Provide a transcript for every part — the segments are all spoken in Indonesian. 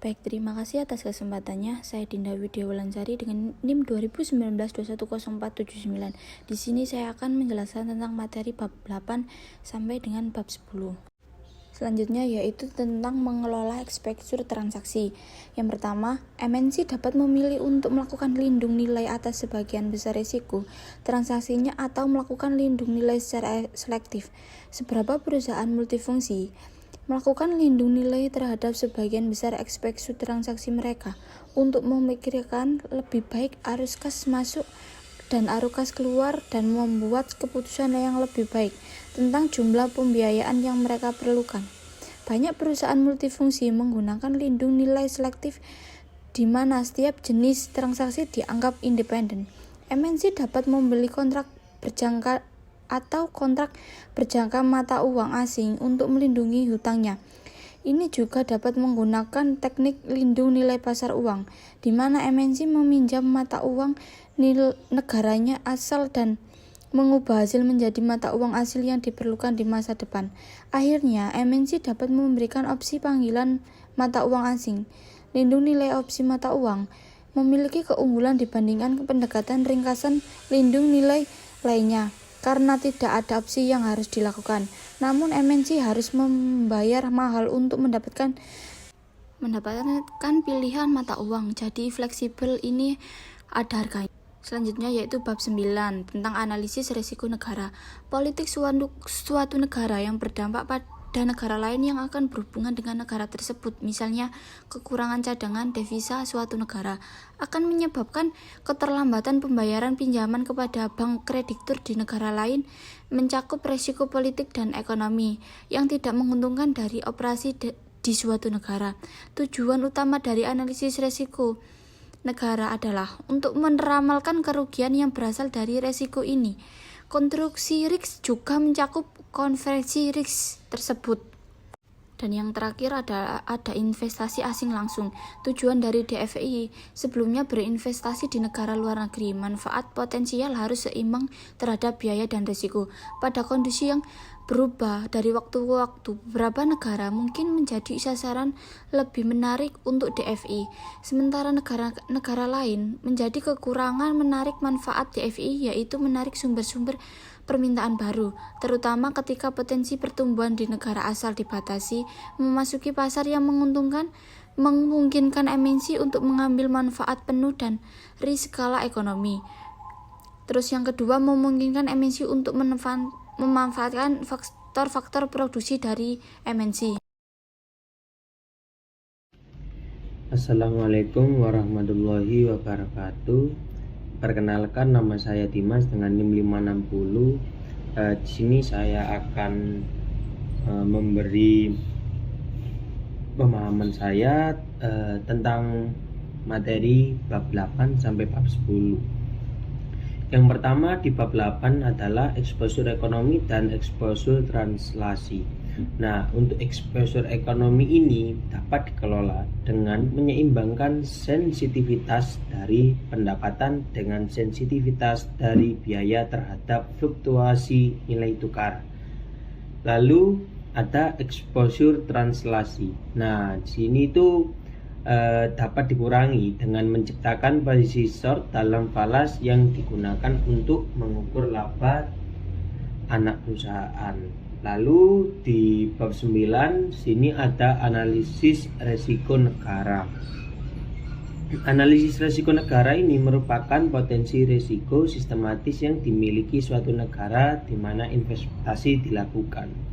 Baik, terima kasih atas kesempatannya. Saya Dinda Widya Walansari dengan NIM 2019-210479. Di sini saya akan menjelaskan tentang materi bab 8 sampai dengan bab 10. Selanjutnya yaitu tentang mengelola eksposur transaksi. Yang pertama, MNC dapat memilih untuk melakukan lindung nilai atas sebagian besar risiko transaksinya atau melakukan lindung nilai secara selektif. Beberapa perusahaan multifungsi melakukan lindung nilai terhadap sebagian besar eksposur transaksi mereka untuk memikirkan lebih baik arus kas masuk dan arus kas keluar dan membuat keputusan yang lebih baik tentang jumlah pembiayaan yang mereka perlukan. Banyak perusahaan multifungsi menggunakan lindung nilai selektif di mana setiap jenis transaksi dianggap independen. MNC dapat membeli kontrak berjangka atau kontrak berjangka mata uang asing untuk melindungi hutangnya. Ini juga dapat menggunakan teknik lindung nilai pasar uang, di mana MNC meminjam mata uang negaranya asal dan mengubah hasil menjadi mata uang asli yang diperlukan di masa depan. Akhirnya, MNC dapat memberikan opsi panggilan mata uang asing. Lindung nilai opsi mata uang memiliki keunggulan dibandingkan pendekatan ringkasan lindung nilai lainnya, karena tidak ada opsi yang harus dilakukan. Namun MNC harus membayar mahal untuk mendapatkan pilihan mata uang. Jadi fleksibel ini ada harganya. Selanjutnya yaitu bab 9 tentang analisis risiko negara. Politik suatu negara yang berdampak pada negara lain yang akan berhubungan dengan negara tersebut. Misalnya, kekurangan cadangan devisa suatu negara akan menyebabkan keterlambatan pembayaran pinjaman kepada bank kreditur di negara lain, mencakup risiko politik dan ekonomi yang tidak menguntungkan dari operasi di suatu negara. Tujuan utama dari analisis risiko negara adalah untuk meramalkan kerugian yang berasal dari risiko ini. Konstruksi risk juga mencakup konversi risk tersebut. Dan yang terakhir ada investasi asing langsung. Tujuan dari DFI sebelumnya berinvestasi di negara luar negeri. Manfaat potensial harus seimbang terhadap biaya dan risiko. Pada kondisi yang berubah dari waktu ke waktu, beberapa negara mungkin menjadi sasaran lebih menarik untuk DFI, sementara negara lain menjadi kekurangan menarik manfaat DFI, yaitu menarik sumber-sumber permintaan baru, terutama ketika potensi pertumbuhan di negara asal dibatasi. Memasuki pasar yang menguntungkan memungkinkan MNC untuk mengambil manfaat penuh dan skala ekonomi. Terus yang kedua, memungkinkan MNC untuk memanfaatkan faktor-faktor produksi dari MNC. Assalamualaikum warahmatullahi wabarakatuh. Perkenalkan, nama saya Dimas dengan NIM 560. Di sini saya akan memberi pemahaman saya tentang materi bab 8 sampai bab 10. Yang pertama di bab 8 adalah eksposur ekonomi dan eksposur translasi. Nah, untuk eksposur ekonomi ini dapat dikelola dengan menyeimbangkan sensitivitas dari pendapatan dengan sensitivitas dari biaya terhadap fluktuasi nilai tukar. Lalu ada eksposur translasi. Nah, di sini itu dapat dikurangi dengan menciptakan posisi short dalam falas yang digunakan untuk mengukur laba anak perusahaan. Lalu di bab 9 sini ada analisis risiko negara. Analisis risiko negara ini merupakan potensi risiko sistematis yang dimiliki suatu negara di mana investasi dilakukan.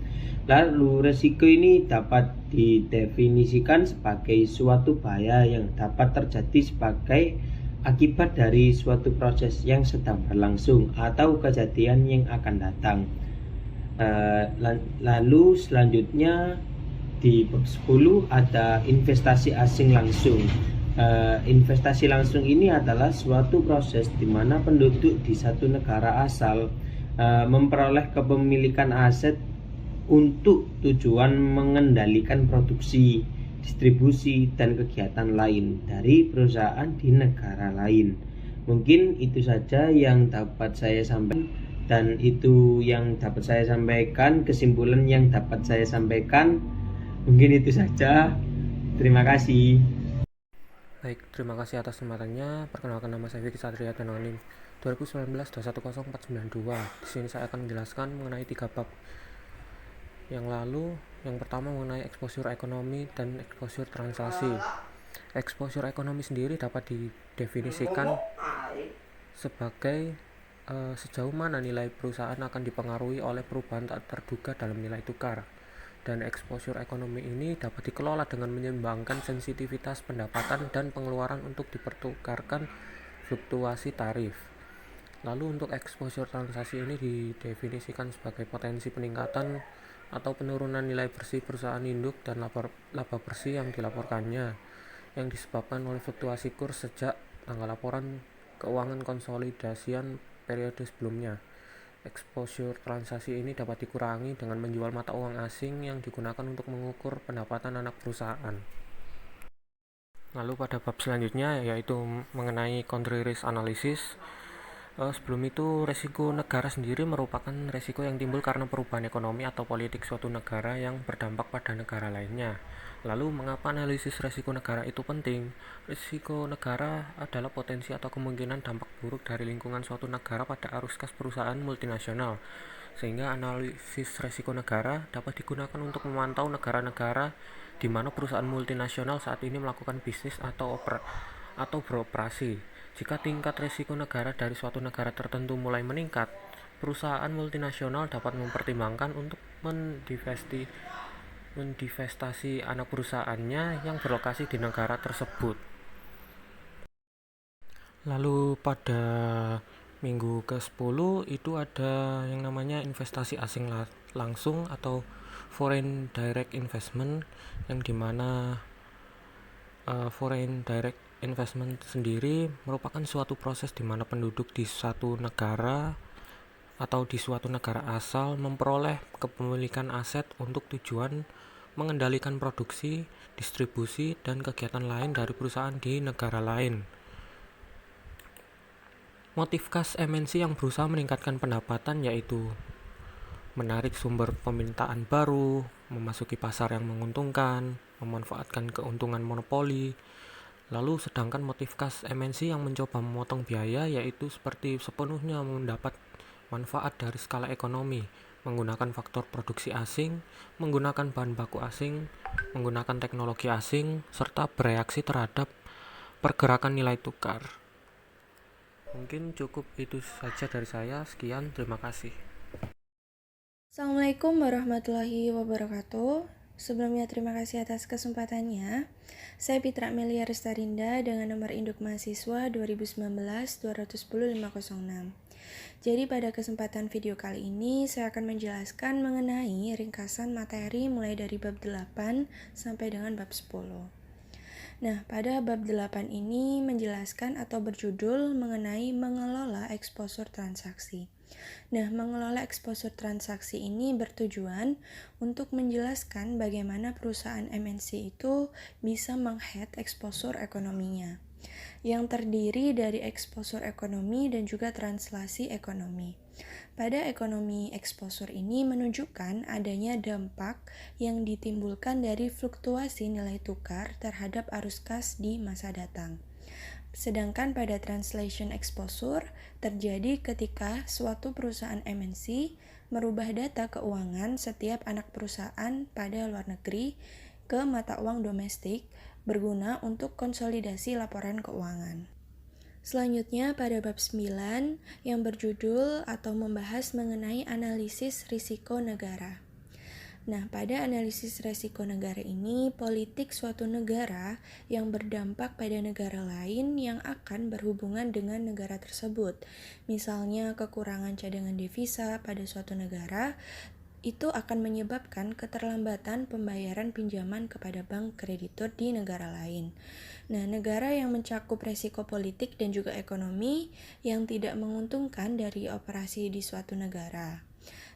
Lalu risiko ini dapat didefinisikan sebagai suatu bahaya yang dapat terjadi sebagai akibat dari suatu proses yang sedang berlangsung atau kejadian yang akan datang. Lalu selanjutnya di bab 10 ada investasi asing langsung. Investasi langsung ini adalah suatu proses di mana penduduk di satu negara asal memperoleh kepemilikan aset untuk tujuan mengendalikan produksi, distribusi, dan kegiatan lain dari perusahaan di negara lain. Mungkin itu saja yang dapat saya sampaikan, dan itu yang dapat saya sampaikan, kesimpulan yang dapat saya sampaikan. Mungkin itu saja. Terima kasih. Baik, terima kasih atas kesempatannya. Perkenalkan, nama saya Vicky Satria dan NIM 2019-210492. Di sini saya akan menjelaskan mengenai 3 bab yang lalu. Yang pertama mengenai exposure ekonomi dan exposure transaksi. Exposure ekonomi sendiri dapat didefinisikan sebagai sejauh mana nilai perusahaan akan dipengaruhi oleh perubahan tak terduga dalam nilai tukar. Dan exposure ekonomi ini dapat dikelola dengan menyeimbangkan sensitivitas pendapatan dan pengeluaran untuk dipertukarkan fluktuasi tarif. Lalu untuk exposure transaksi ini didefinisikan sebagai potensi peningkatan atau penurunan nilai bersih perusahaan induk dan laba bersih yang dilaporkannya, yang disebabkan oleh fluktuasi kurs sejak tanggal laporan keuangan konsolidasian periode sebelumnya. Exposure transaksi ini dapat dikurangi dengan menjual mata uang asing yang digunakan untuk mengukur pendapatan anak perusahaan. Lalu pada bab selanjutnya yaitu mengenai country risk analysis. Sebelum itu, resiko negara sendiri merupakan resiko yang timbul karena perubahan ekonomi atau politik suatu negara yang berdampak pada negara lainnya. Lalu, mengapa analisis resiko negara itu penting? Resiko negara adalah potensi atau kemungkinan dampak buruk dari lingkungan suatu negara pada arus kas perusahaan multinasional. Sehingga analisis resiko negara dapat digunakan untuk memantau negara-negara di mana perusahaan multinasional saat ini melakukan bisnis atau beroperasi. Jika tingkat risiko negara dari suatu negara tertentu mulai meningkat, perusahaan multinasional dapat mempertimbangkan untuk mendivestasi anak perusahaannya yang berlokasi di negara tersebut. Lalu pada minggu ke-10 itu ada yang namanya investasi asing langsung atau foreign direct investment, yang dimana foreign direct investment sendiri merupakan suatu proses di mana penduduk di suatu negara atau di suatu negara asal memperoleh kepemilikan aset untuk tujuan mengendalikan produksi, distribusi, dan kegiatan lain dari perusahaan di negara lain. Motif khas MNC yang berusaha meningkatkan pendapatan yaitu menarik sumber permintaan baru, memasuki pasar yang menguntungkan, memanfaatkan keuntungan monopoli. Lalu sedangkan motif khas MNC yang mencoba memotong biaya yaitu seperti sepenuhnya mendapat manfaat dari skala ekonomi, menggunakan faktor produksi asing, menggunakan bahan baku asing, menggunakan teknologi asing, serta bereaksi terhadap pergerakan nilai tukar. Mungkin cukup itu saja dari saya. Sekian, terima kasih. Assalamualaikum warahmatullahi wabarakatuh. Sebelumnya terima kasih atas kesempatannya. Saya Pitra Melia Restarinda dengan nomor induk mahasiswa 2019-210-506. Jadi pada kesempatan video kali ini saya akan menjelaskan mengenai ringkasan materi mulai dari bab 8 sampai dengan bab 10. Nah, pada bab 8 ini menjelaskan atau berjudul mengenai mengelola exposure transaksi. Nah, mengelola exposure transaksi ini bertujuan untuk menjelaskan bagaimana perusahaan MNC itu bisa meng-hedge exposure ekonominya, yang terdiri dari exposure ekonomi dan juga translasi ekonomi. Pada ekonomi exposure ini menunjukkan adanya dampak yang ditimbulkan dari fluktuasi nilai tukar terhadap arus kas di masa datang. Sedangkan pada translation exposure terjadi ketika suatu perusahaan MNC merubah data keuangan setiap anak perusahaan pada luar negeri ke mata uang domestik berguna untuk konsolidasi laporan keuangan. Selanjutnya pada bab 9 yang berjudul atau membahas mengenai analisis risiko negara. Nah, pada analisis risiko negara ini, politik suatu negara yang berdampak pada negara lain yang akan berhubungan dengan negara tersebut. Misalnya kekurangan cadangan devisa pada suatu negara, itu akan menyebabkan keterlambatan pembayaran pinjaman kepada bank kreditur di negara lain. Nah, negara yang mencakup resiko politik dan juga ekonomi yang tidak menguntungkan dari operasi di suatu negara.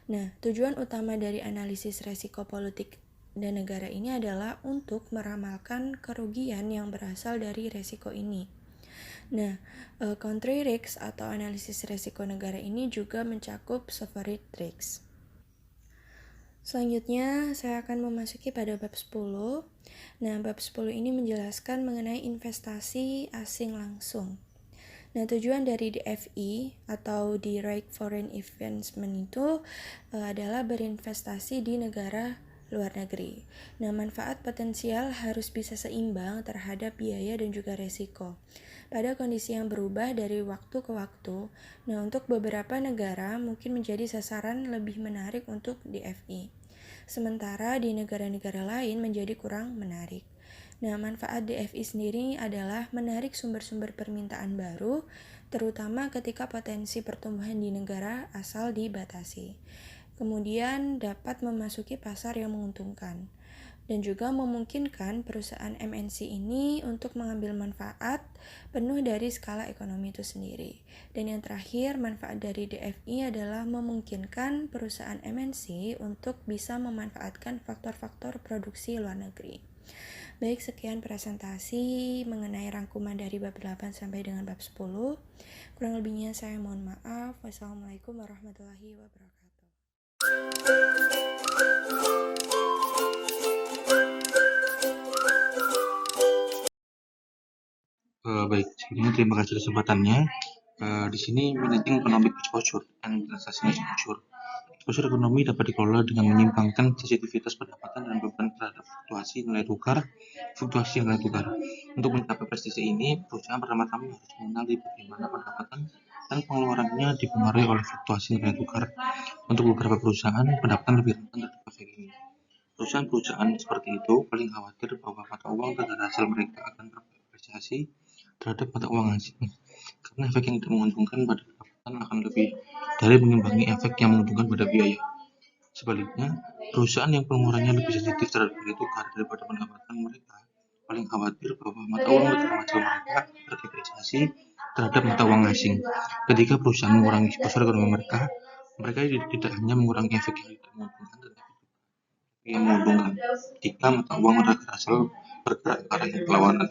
Nah, tujuan utama dari analisis resiko politik dan negara ini adalah untuk meramalkan kerugian yang berasal dari resiko ini. Nah, country risk atau analisis resiko negara ini juga mencakup sovereign risk. Selanjutnya, saya akan memasuki pada bab 10. Nah, bab 10 ini menjelaskan mengenai investasi asing langsung. Nah, tujuan dari DFI atau Direct Foreign Investment itu adalah berinvestasi di negara luar negeri. Nah, manfaat potensial harus bisa seimbang terhadap biaya dan juga resiko pada kondisi yang berubah dari waktu ke waktu. Nah, untuk beberapa negara mungkin menjadi sasaran lebih menarik untuk DFI, sementara di negara-negara lain menjadi kurang menarik. Nah, manfaat DFI sendiri adalah menarik sumber-sumber permintaan baru, terutama ketika potensi pertumbuhan di negara asal dibatasi. Kemudian dapat memasuki pasar yang menguntungkan, dan juga memungkinkan perusahaan MNC ini untuk mengambil manfaat penuh dari skala ekonomi itu sendiri. Dan yang terakhir, manfaat dari DFI adalah memungkinkan perusahaan MNC untuk bisa memanfaatkan faktor-faktor produksi luar negeri. Baik, sekian presentasi mengenai rangkuman dari bab 8 sampai dengan bab 10. Kurang lebihnya saya mohon maaf. Wassalamualaikum warahmatullahi wabarakatuh. Baik, sebelumnya terima kasih atas kesempatannya. Di sini managing economic exposure and transaction exposure. Exposure ekonomi dapat dikelola dengan menyimpangkan sensitivitas pendapatan dan beban terhadap fluktuasi nilai tukar. Untuk mencapai prestasi ini, perusahaan pertama-tama harus mengenali bagaimana pendapatan dan pengeluarannya dipengaruhi oleh fluktuasi nilai tukar. Untuk beberapa perusahaan, pendapatan lebih rentan terhadap efek ini. Perusahaan-perusahaan seperti itu paling khawatir bahwa mata uang negara asal mereka akan berapresiasi terhadap mata uang asing, karena efek yang tidak menguntungkan pada pendapatan akan lebih dari mengimbangi efek yang menguntungkan pada biaya. Sebaliknya, perusahaan yang pengeluarannya lebih sensitif terhadap nilai tukar daripada pendapatan mereka paling khawatir bahwa mata uang negara asal mereka berdepresiasi terhadap mata uang asing. Ketika perusahaan mengurangi exposure ekonomi mereka tidak hanya mengurangi efek yang tidak menguntungkan, tetapi yang menguntungkan jika mata uang negara asal bergerak ke arah yang berlawanan.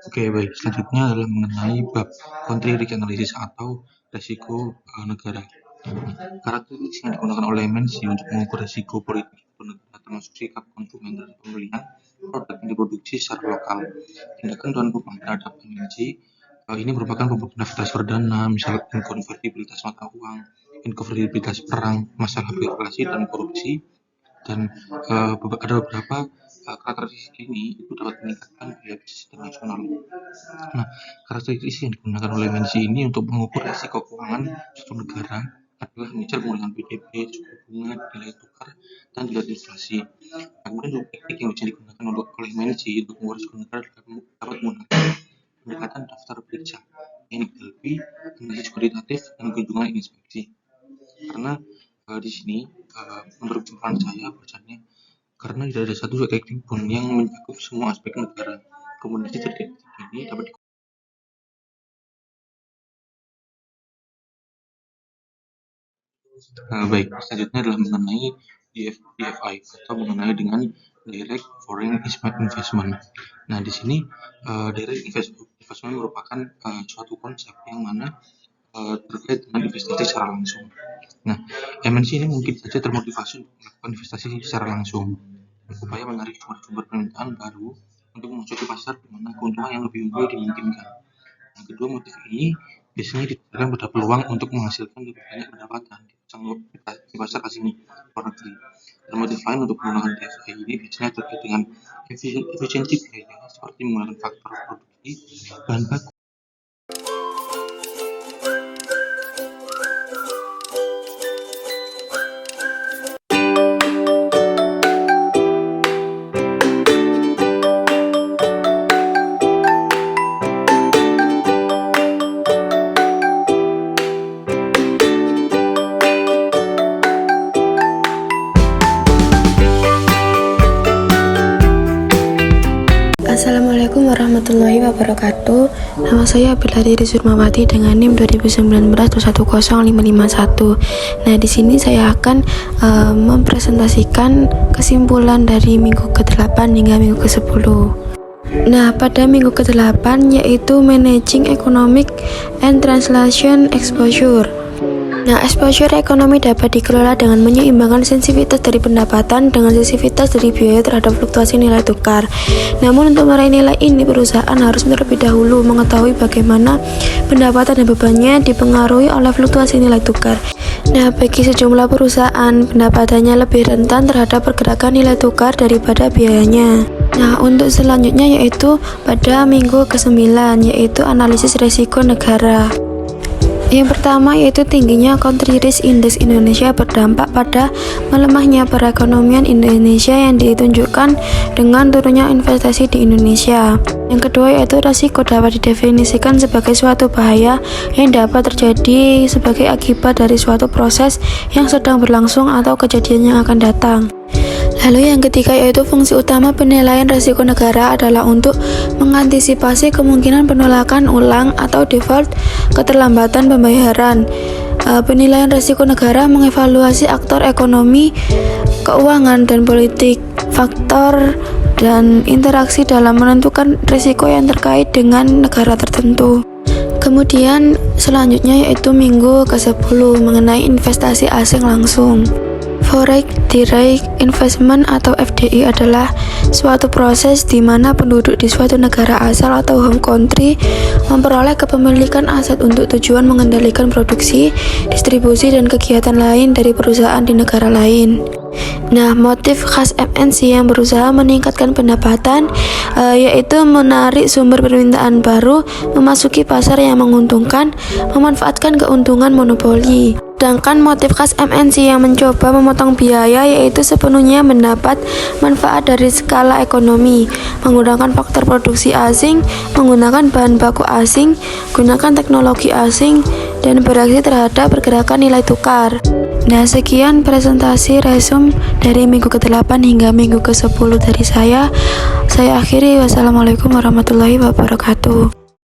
Oke, baik. Selanjutnya adalah mengenai bab country risk analysis atau resiko negara. Karakteristik yang digunakan oleh MNC untuk mengukur resiko politik negara termasuk sikap konsumen dalam pembelian produk yang diproduksi secara lokal. Tindakan tuan rumah terhadap MNC ini merupakan pembukaan transfer dana, misalnya inkonvertibilitas mata uang, inkonvertibilitas perang, masalah birokrasi dan korupsi. Dan ada beberapa karakteristik ini itu dapat meningkatkan biaya bisnis internasional. Nah, karakteristik yang digunakan oleh MNC ini untuk mengukur risiko keuangan suatu negara adalah misal menggunakan PDB, suku bunga, nilai tukar, dan nilai inflasi. Kemudian teknik yang bisa digunakan oleh MNC untuk mengukur risiko negara dapat menggunakan pendekatan daftar periksa, teknik Delphi, analisis kuantitatif, dan kunjungan inspeksi. Karena di sini menurut pendapat saya bahwasanya karena tidak ada satu teknik pun yang mencakup semua aspek negara. Kombinasi teknik ini dapat baik, selanjutnya adalah mengenai DFI atau mengenai dengan Direct Foreign Investment. Nah, di sini Direct Investment merupakan suatu konsep yang mana terkait dengan investasi secara langsung. Nah, MNC ini mungkin saja termotivasi untuk melakukan investasi secara langsung, berupaya menarik sumber-sumber permintaan baru untuk memasuki pasar di mana keuntungan yang lebih unggul dimungkinkan. Nah, kedua motif ini biasanya didasarkan pada peluang untuk menghasilkan lebih banyak pendapatan di pasar asing luar negeri. Dan motif lain untuk menggunakan DFI ini biasanya terkait dengan efisiensi biaya seperti menggunakan faktor produksi bahan baku. Assalamualaikum warahmatullahi wabarakatuh. Nama saya Abilari Rizurmawati dengan NIM 2019-210-551. Nah, di sini saya akan mempresentasikan kesimpulan dari minggu ke-8 hingga minggu ke-10. Nah, pada minggu ke-8 yaitu Managing Economic and Translation Exposure. Nah, exposure ekonomi dapat dikelola dengan menyeimbangkan sensitivitas dari pendapatan dengan sensitivitas dari biaya terhadap fluktuasi nilai tukar. Namun untuk meraih nilai ini, perusahaan harus terlebih dahulu mengetahui bagaimana pendapatan dan bebannya dipengaruhi oleh fluktuasi nilai tukar. Nah, bagi sejumlah perusahaan, pendapatannya lebih rentan terhadap pergerakan nilai tukar daripada biayanya. Nah, untuk selanjutnya yaitu pada minggu ke-9, yaitu analisis risiko negara. Yang pertama yaitu tingginya Country Risk Index Indonesia berdampak pada melemahnya perekonomian Indonesia yang ditunjukkan dengan turunnya investasi di Indonesia. Yang kedua yaitu risiko dapat didefinisikan sebagai suatu bahaya yang dapat terjadi sebagai akibat dari suatu proses yang sedang berlangsung atau kejadian yang akan datang. Lalu yang ketiga yaitu fungsi utama penilaian risiko negara adalah untuk mengantisipasi kemungkinan penolakan ulang atau default keterlambatan pembayaran. Penilaian risiko negara mengevaluasi aktor ekonomi, keuangan, dan politik, faktor dan interaksi dalam menentukan risiko yang terkait dengan negara tertentu. Kemudian selanjutnya yaitu minggu ke-10 mengenai investasi asing langsung. Foreign Direct Investment atau FDI adalah suatu proses di mana penduduk di suatu negara asal atau home country memperoleh kepemilikan aset untuk tujuan mengendalikan produksi, distribusi, dan kegiatan lain dari perusahaan di negara lain. Nah, motif khas MNC yang berusaha meningkatkan pendapatan yaitu menarik sumber permintaan baru, memasuki pasar yang menguntungkan, memanfaatkan keuntungan monopoli. Sedangkan motif khas MNC yang mencoba memotong biaya yaitu sepenuhnya mendapat manfaat dari skala ekonomi, menggunakan faktor produksi asing, menggunakan bahan baku asing, gunakan teknologi asing, dan bereaksi terhadap pergerakan nilai tukar. Nah, sekian presentasi resume dari minggu ke-8 hingga minggu ke-10 dari saya. Saya akhiri, wassalamualaikum warahmatullahi wabarakatuh.